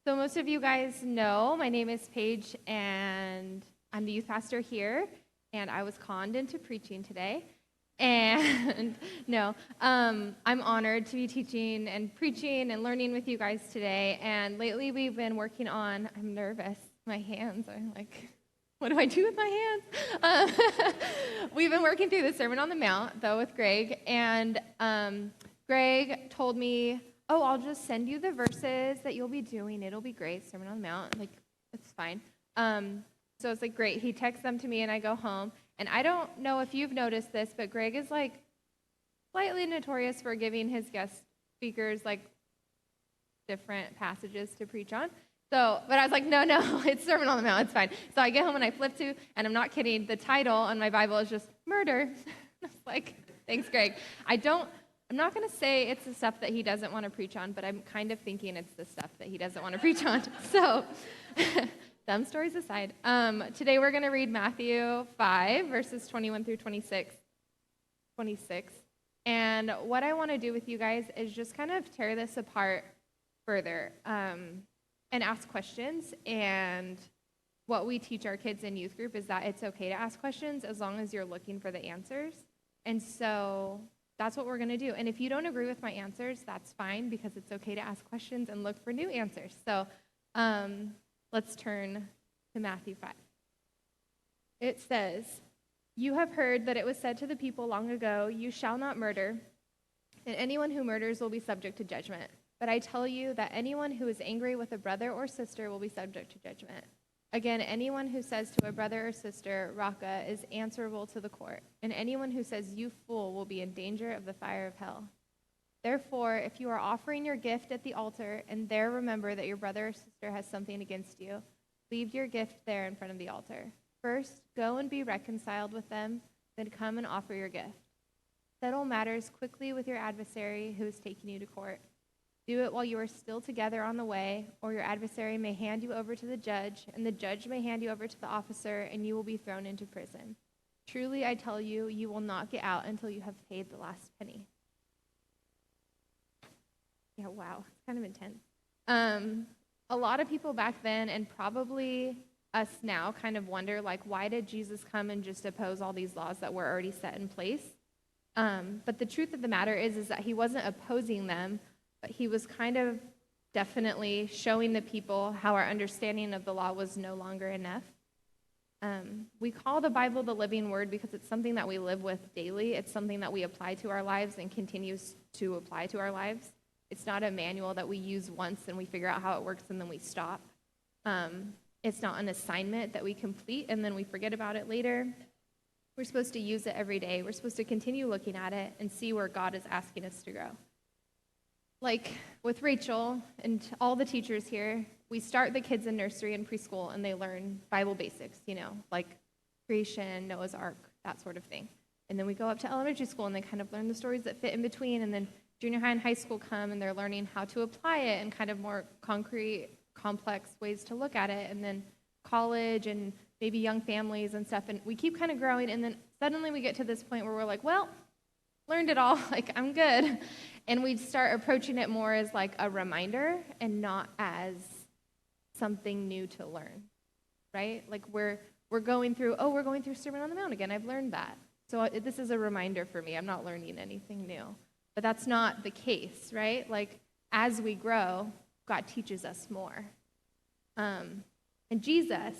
So most of you guys know my name is Paige, and I'm the youth pastor here, and I was conned into preaching today. And no, I'm honored to be teaching and preaching and learning with you guys today. And lately we've been working on, I'm nervous, my hands are like, what do I do with my hands? We've been working through the Sermon on the Mount, though, with Greg, and Greg told me, oh, I'll just send you the verses that you'll be doing. It'll be great, Sermon on the Mount. Like, it's fine. So it's like, great. He texts them to me, and I go home. And I don't know if you've noticed this, but Greg is, like, slightly notorious for giving his guest speakers, like, different passages to preach on. So, but I was like, no, it's Sermon on the Mount. It's fine. So I get home, and I flip to, and I'm not kidding, the title on my Bible is just murder. I was like, thanks, Greg. I'm not going to say it's the stuff that he doesn't want to preach on, but I'm kind of thinking it's the stuff that he doesn't want to preach on. So, dumb stories aside, today we're going to read Matthew 5, verses 21 through 26. And what I want to do with you guys is just kind of tear this apart further and ask questions. And what we teach our kids in youth group is that it's okay to ask questions as long as you're looking for the answers. And so that's what we're going to do. And if you don't agree with my answers, that's fine, because it's okay to ask questions and look for new answers. So let's turn to Matthew 5. It says, "You have heard that it was said to the people long ago, 'You shall not murder, and anyone who murders will be subject to judgment.' But I tell you that anyone who is angry with a brother or sister will be subject to judgment. Again, anyone who says to a brother or sister, 'Raka,' is answerable to the court, and anyone who says, 'You fool,' will be in danger of the fire of hell. Therefore, if you are offering your gift at the altar, and there remember that your brother or sister has something against you, leave your gift there in front of the altar. First, go and be reconciled with them, then come and offer your gift. Settle matters quickly with your adversary who is taking you to court. Do it while you are still together on the way, or your adversary may hand you over to the judge, and the judge may hand you over to the officer, and you will be thrown into prison. Truly, I tell you, you will not get out until you have paid the last penny." Yeah, wow, it's kind of intense. A lot of people back then, and probably us now, kind of wonder, like, why did Jesus come and just oppose all these laws that were already set in place? But the truth of the matter is that he wasn't opposing them, but he was kind of definitely showing the people how our understanding of the law was no longer enough. We call the Bible the living word because it's something that we live with daily. It's something that we apply to our lives and continues to apply to our lives. It's not a manual that we use once and we figure out how it works and then we stop. It's not an assignment that we complete and then we forget about it later. We're supposed to use it every day. We're supposed to continue looking at it and see where God is asking us to grow. Like with Rachel and all the teachers here, we start the kids in nursery and preschool, and they learn Bible basics, like creation, Noah's Ark, that sort of thing. And then we go up to elementary school, and they kind of learn the stories that fit in between. And then junior high and high school come, and they're learning how to apply it and kind of more concrete, complex ways to look at it. And then college and maybe young families and stuff. And we keep kind of growing, and then suddenly we get to this point where we're like, well, learned it all, like I'm good. And we start approaching it more as like a reminder and not as something new to learn, right? Like we're going through Sermon on the Mount again. I've learned that. So this is a reminder for me. I'm not learning anything new. But that's not the case, right? Like as we grow, God teaches us more. And Jesus,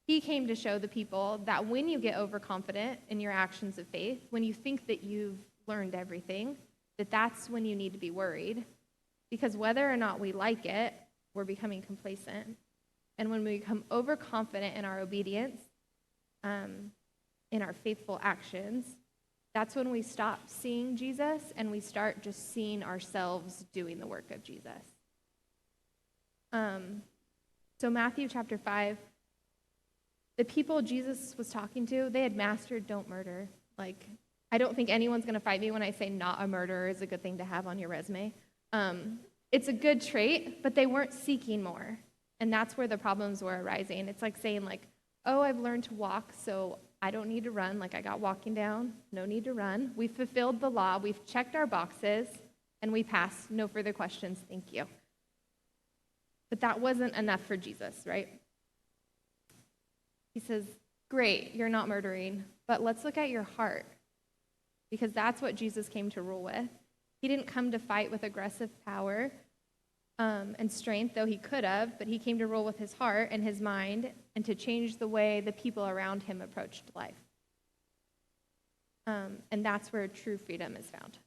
he came to show the people that when you get overconfident in your actions of faith, when you think that you've learned everything, that's when you need to be worried. Because whether or not we like it, we're becoming complacent. And when we become overconfident in our obedience, in our faithful actions, that's when we stop seeing Jesus and we start just seeing ourselves doing the work of Jesus. So Matthew chapter 5, the people Jesus was talking to, they had mastered don't murder. Like, I don't think anyone's going to fight me when I say not a murderer is a good thing to have on your resume. It's a good trait, but they weren't seeking more. And that's where the problems were arising. It's like saying, like, oh, I've learned to walk, so I don't need to run. Like, I got walking down, no need to run. We've fulfilled the law. We've checked our boxes, and we passed. No further questions. Thank you. But that wasn't enough for Jesus, right? He says, great, you're not murdering, but let's look at your heart, because that's what Jesus came to rule with. He didn't come to fight with aggressive power and strength, though he could have, but he came to rule with his heart and his mind and to change the way the people around him approached life. And that's where true freedom is found.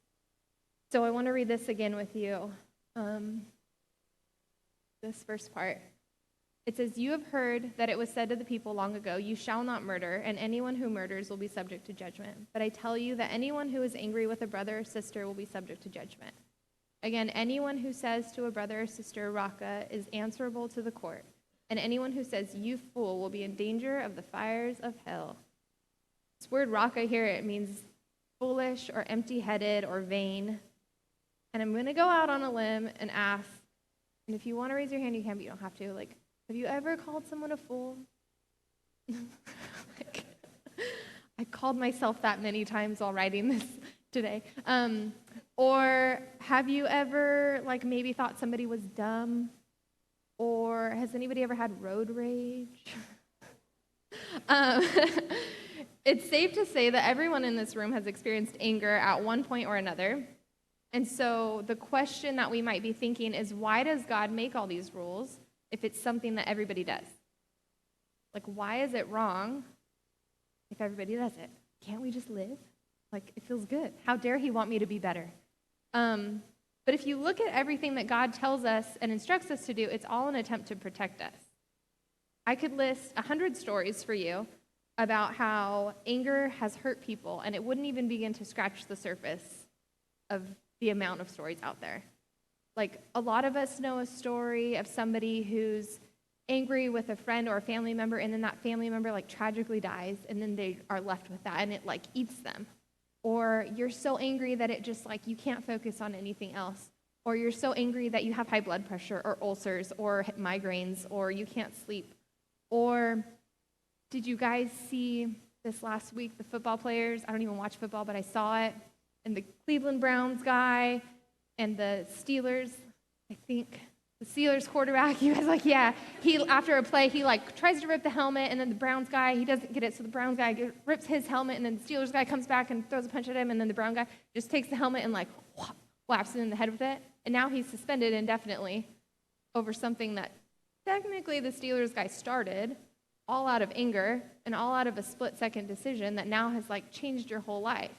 So I want to read this again with you, this first part. It says, you have heard that it was said to the people long ago, you shall not murder, and anyone who murders will be subject to judgment. But I tell you that anyone who is angry with a brother or sister will be subject to judgment. Again, anyone who says to a brother or sister, Raka, is answerable to the court. And anyone who says, you fool, will be in danger of the fires of hell. This word Raka here, it means foolish or empty-headed or vain. And I'm going to go out on a limb and ask, and if you want to raise your hand, you can, but you don't have to. Like, have you ever called someone a fool? I called myself that many times while writing this today. Or have you ever, like, maybe thought somebody was dumb? Or has anybody ever had road rage? It's safe to say that everyone in this room has experienced anger at one point or another. And so the question that we might be thinking is, why does God make all these rules if it's something that everybody does? Like, why is it wrong if everybody does it? Can't we just live? Like, it feels good. How dare he want me to be better? But if you look at everything that God tells us and instructs us to do, it's all an attempt to protect us. I could list 100 stories for you about how anger has hurt people, and it wouldn't even begin to scratch the surface of the amount of stories out there. Like, a lot of us know a story of somebody who's angry with a friend or a family member, and then that family member, like, tragically dies, and then they are left with that, and it, like, eats them. Or you're so angry that it just, like, you can't focus on anything else. Or you're so angry that you have high blood pressure or ulcers or migraines or you can't sleep. Or did you guys see this last week, the football players? I don't even watch football, but I saw it. And the Cleveland Browns guy and the Steelers, I think, the Steelers quarterback, he was like, yeah, he, after a play, he, like, tries to rip the helmet, and then the Browns guy, he doesn't get it, so the Browns guy rips his helmet, and then the Steelers guy comes back and throws a punch at him, and then the Brown guy just takes the helmet and, like, whaps it in the head with it. And now he's suspended indefinitely over something that technically the Steelers guy started, all out of anger and all out of a split-second decision that now has, like, changed your whole life.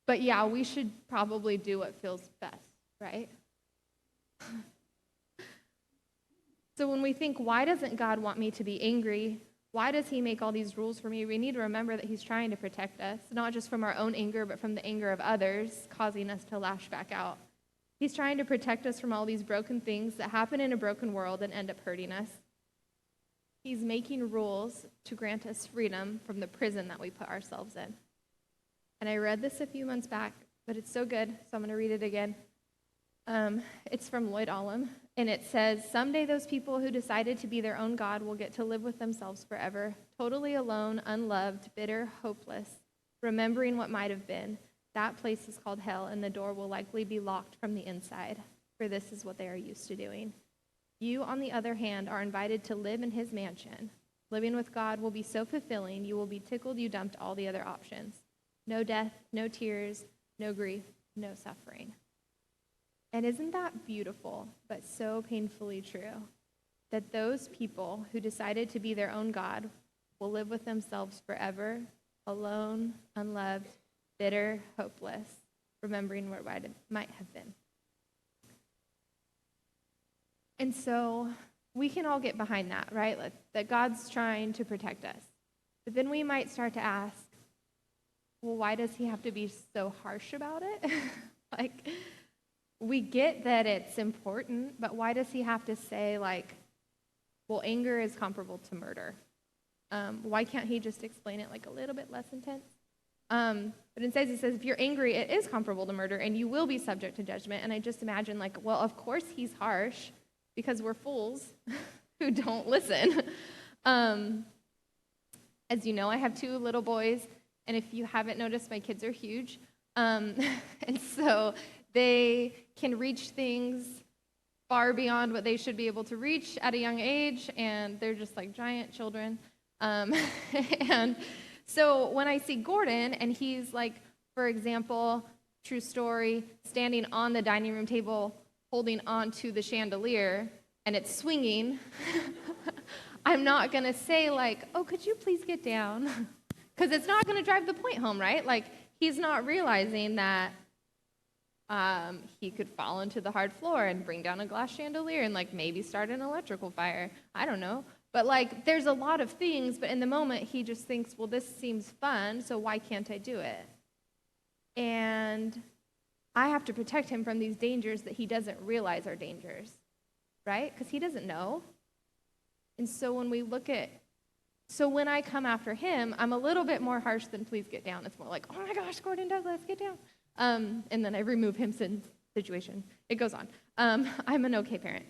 But yeah, we should probably do what feels best, right? So when we think, why doesn't God want me to be angry? Why does he make all these rules for me? We need to remember that he's trying to protect us, not just from our own anger, but from the anger of others, causing us to lash back out. He's trying to protect us from all these broken things that happen in a broken world and end up hurting us. He's making rules to grant us freedom from the prison that we put ourselves in. And I read this a few months back, but it's so good, so I'm going to read it again. It's from Lloyd Olam, and it says, someday those people who decided to be their own God will get to live with themselves forever, totally alone, unloved, bitter, hopeless, remembering what might have been. That place is called hell, and the door will likely be locked from the inside, for this is what they are used to doing. You, on the other hand, are invited to live in his mansion. Living with God will be so fulfilling, you will be tickled you dumped all the other options. No death, no tears, no grief, no suffering. And isn't that beautiful, but so painfully true, that those people who decided to be their own God will live with themselves forever, alone, unloved, bitter, hopeless, remembering what might have been. And so we can all get behind that, right? That God's trying to protect us. But then we might start to ask, well, why does he have to be so harsh about it? Like, we get that it's important, but why does he have to say, like, well, anger is comparable to murder? Why can't he just explain it, like, a little bit less intense? But instead he says, if you're angry, it is comparable to murder, and you will be subject to judgment. And I just imagine, like, well, of course he's harsh, because we're fools who don't listen. As you know, I have 2 little boys, and if you haven't noticed, my kids are huge. And so they can reach things far beyond what they should be able to reach at a young age, and they're just like giant children. And so when I see Gordon, and he's like, for example, true story, standing on the dining room table, holding on to the chandelier, and it's swinging, I'm not going to say like, oh, could you please get down? Because it's not going to drive the point home, right? Like, he's not realizing that he could fall into the hard floor and bring down a glass chandelier and like maybe start an electrical fire. I don't know. But like, there's a lot of things, but in the moment he just thinks, well, this seems fun, so why can't I do it? And I have to protect him from these dangers that he doesn't realize are dangers, right? Because he doesn't know. And so when I come after him, I'm a little bit more harsh than please get down. It's more like, oh my gosh, Gordon Douglas, get down. And then I remove him situation. It goes on. I'm an okay parent.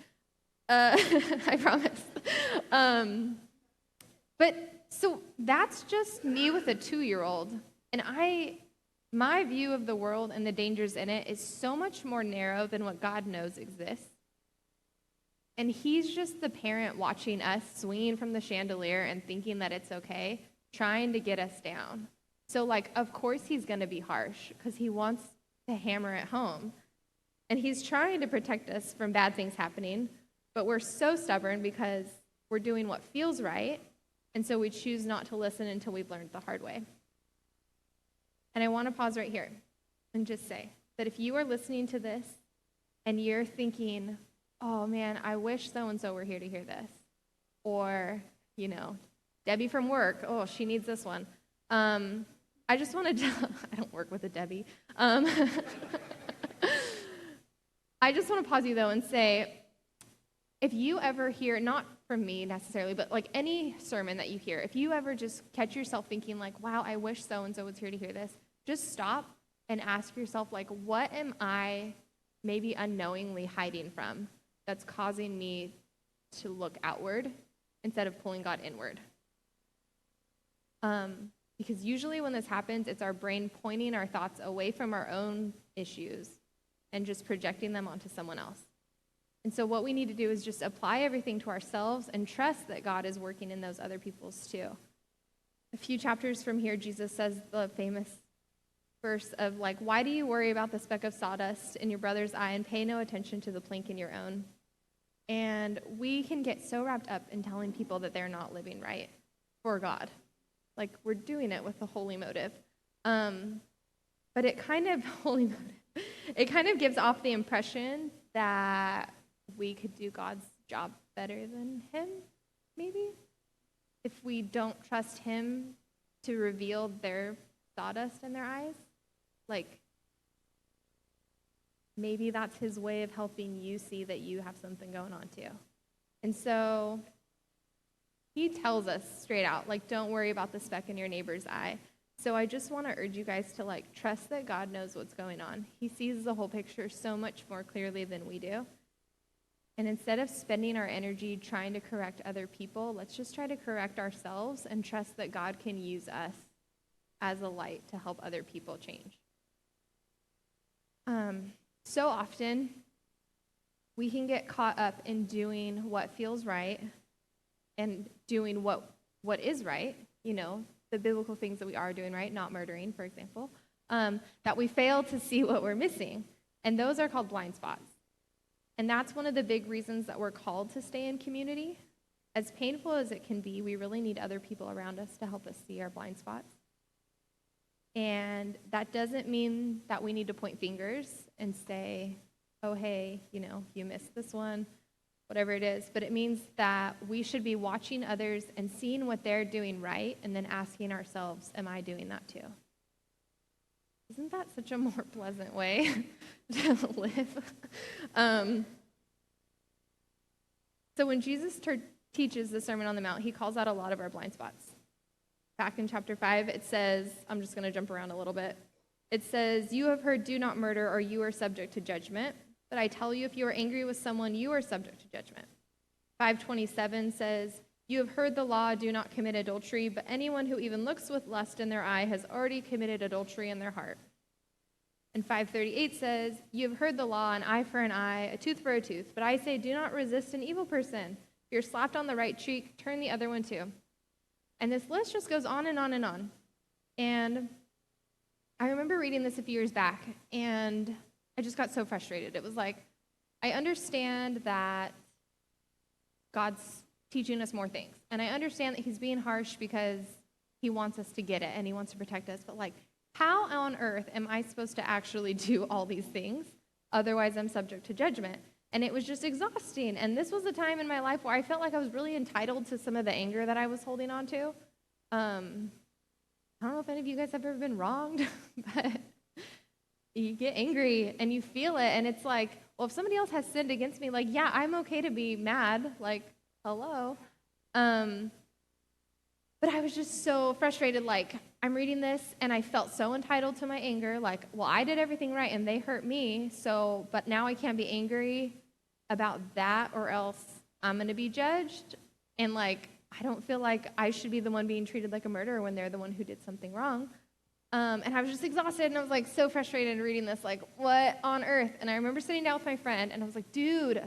I promise. But so that's just me with a 2-year-old. And my view of the world and the dangers in it is so much more narrow than what God knows exists. And he's just the parent watching us swinging from the chandelier and thinking that it's okay, trying to get us down. So, like, of course he's going to be harsh because he wants to hammer it home. And he's trying to protect us from bad things happening, but we're so stubborn because we're doing what feels right, and so we choose not to listen until we've learned the hard way. And I want to pause right here and just say that if you are listening to this and you're thinking, oh man, I wish so-and-so were here to hear this, or, Debbie from work, oh, she needs this one. I just want to I don't work with a Debbie. I just want to pause you, though, and say, if you ever hear, not from me necessarily, but like any sermon that you hear, if you ever just catch yourself thinking like, wow, I wish so-and-so was here to hear this, just stop and ask yourself, like, what am I maybe unknowingly hiding from that's causing me to look outward instead of pulling God inward? Because usually when this happens, it's our brain pointing our thoughts away from our own issues and just projecting them onto someone else. And so what we need to do is just apply everything to ourselves and trust that God is working in those other people's too. A few chapters from here, Jesus says the famous verse of like, why do you worry about the speck of sawdust in your brother's eye and pay no attention to the plank in your own? And we can get so wrapped up in telling people that they're not living right for God. Like, we're doing it with a holy motive. But it kind of gives off the impression that we could do God's job better than him, maybe, if we don't trust him to reveal their sawdust in their eyes. Like, maybe that's his way of helping you see that you have something going on too. And so he tells us straight out, like, don't worry about the speck in your neighbor's eye. So I just want to urge you guys to, like, trust that God knows what's going on. He sees the whole picture so much more clearly than we do. And instead of spending our energy trying to correct other people, let's just try to correct ourselves and trust that God can use us as a light to help other people change. So often, we can get caught up in doing what feels right and doing what is right, the biblical things that we are doing right, not murdering, for example, that we fail to see what we're missing. And those are called blind spots. And that's one of the big reasons that we're called to stay in community. As painful as it can be, we really need other people around us to help us see our blind spots. And that doesn't mean that we need to point fingers and say, oh, hey, you missed this one, whatever it is. But it means that we should be watching others and seeing what they're doing right and then asking ourselves, am I doing that too? Isn't that such a more pleasant way to live? So when Jesus teaches the Sermon on the Mount, he calls out a lot of our blind spots. Back in chapter 5, it says, I'm just going to jump around a little bit. It says, you have heard, do not murder, or you are subject to judgment. But I tell you, if you are angry with someone, you are subject to judgment. 5:27 says, you have heard the law, do not commit adultery, but anyone who even looks with lust in their eye has already committed adultery in their heart. And 5:38 says, "You have heard the law, an eye for an eye, a tooth for a tooth. But I say, do not resist an evil person. If you're slapped on the right cheek, turn the other one too." And this list just goes on and on and on. And I remember reading this a few years back, and I just got so frustrated. It was like, I understand that God's teaching us more things. And I understand that he's being harsh because he wants us to get it and he wants to protect us. But like, how on earth am I supposed to actually do all these things? Otherwise, I'm subject to judgment. And it was just exhausting. And this was a time in my life where I felt like I was really entitled to some of the anger that I was holding on to. I don't know if any of you guys have ever been wronged, but you get angry and you feel it. And it's like, well, if somebody else has sinned against me, like, yeah, I'm okay to be mad. Like, hello. But I was just so frustrated. Like, I'm reading this and I felt so entitled to my anger. Like, well, I did everything right and they hurt me. So, but now I can't be angry about that or else I'm going to be judged. And like, I don't feel like I should be the one being treated like a murderer when they're the one who did something wrong. And I was just exhausted, and I was like so frustrated reading this, like, what on earth? And I remember sitting down with my friend, and I was like, dude,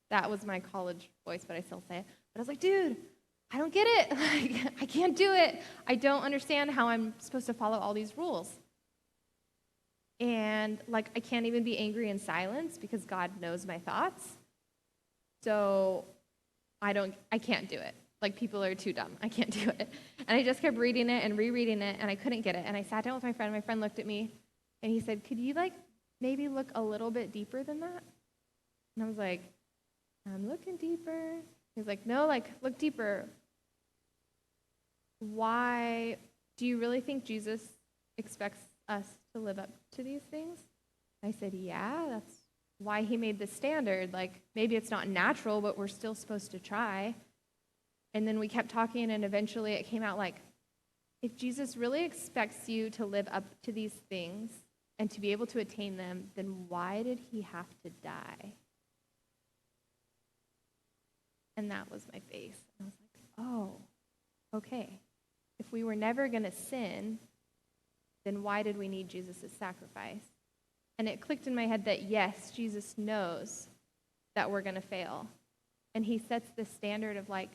that was my college voice, but I still say it. But I was like, dude, I don't get it. Like, I can't do it. I don't understand how I'm supposed to follow all these rules. And like, I can't even be angry in silence because God knows my thoughts. So I can't do it. Like, people are too dumb. I can't do it. And I just kept reading it and rereading it, and I couldn't get it. And I sat down with my friend. My friend looked at me, and he said, could you, like, maybe look a little bit deeper than that? And I was like, I'm looking deeper. He's like, no, like, look deeper. Why do you really think Jesus expects us to live up to these things? I said, yeah, that's why he made the standard. Like, maybe it's not natural, but we're still supposed to try. And then we kept talking, and eventually it came out like, if Jesus really expects you to live up to these things and to be able to attain them, then why did he have to die? And that was my face. And I was like, oh, okay. If we were never going to sin, then why did we need Jesus' sacrifice? And it clicked in my head that, yes, Jesus knows that we're going to fail. And he sets this standard of like,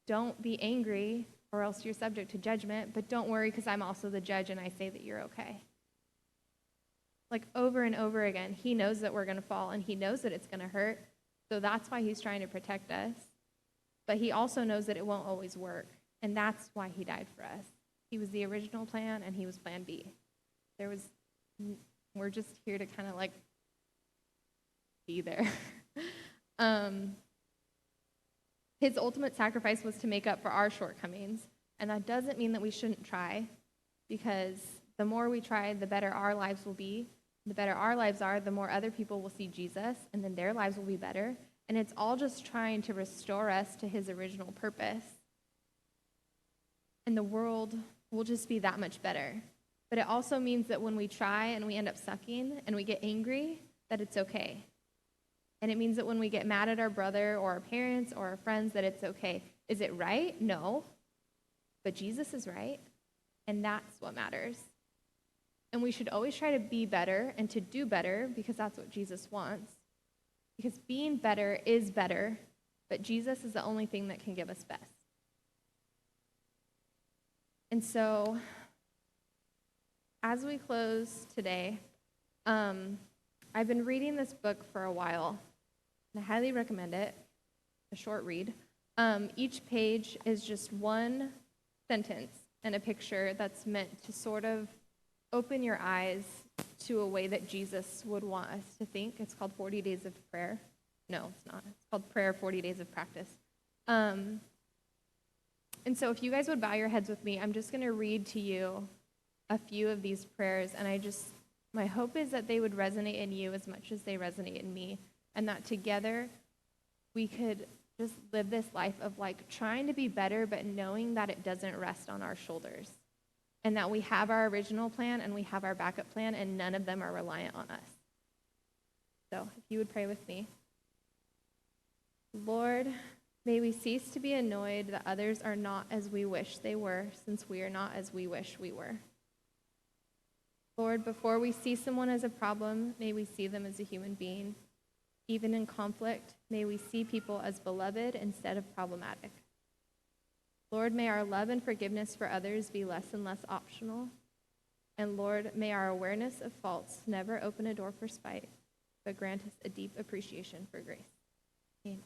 don't be angry or else you're subject to judgment, but don't worry because I'm also the judge and I say that you're okay. Like, over and over again, he knows that we're going to fall and he knows that it's going to hurt. So that's why he's trying to protect us. But he also knows that it won't always work. And that's why he died for us. He was the original plan and he was plan B. We're just here to kind of like be there. His ultimate sacrifice was to make up for our shortcomings. And that doesn't mean that we shouldn't try, because the more we try, the better our lives will be. The better our lives are, the more other people will see Jesus, and then their lives will be better. And it's all just trying to restore us to his original purpose. And the world will just be that much better. But it also means that when we try and we end up sucking and we get angry, that it's okay. And it means that when we get mad at our brother or our parents or our friends, that it's okay. Is it right? No. But Jesus is right, and that's what matters. And we should always try to be better and to do better because that's what Jesus wants. Because being better is better, but Jesus is the only thing that can give us best. And so, as we close today, I've been reading this book for a while, and I highly recommend it. A short read. Each page is just one sentence and a picture that's meant to sort of open your eyes to a way that Jesus would want us to think. It's called 40 Days of Prayer. No, it's not. It's called Prayer 40 Days of Practice. And so if you guys would bow your heads with me, I'm just going to read to you a few of these prayers, and my hope is that they would resonate in you as much as they resonate in me, and that together we could just live this life of like trying to be better, but knowing that it doesn't rest on our shoulders, and that we have our original plan and we have our backup plan, and none of them are reliant on us. So if you would pray with me. Lord, may we cease to be annoyed that others are not as we wish they were, since we are not as we wish we were. Lord, before we see someone as a problem, may we see them as a human being. Even in conflict, may we see people as beloved instead of problematic. Lord, may our love and forgiveness for others be less and less optional. And Lord, may our awareness of faults never open a door for spite, but grant us a deep appreciation for grace. Amen.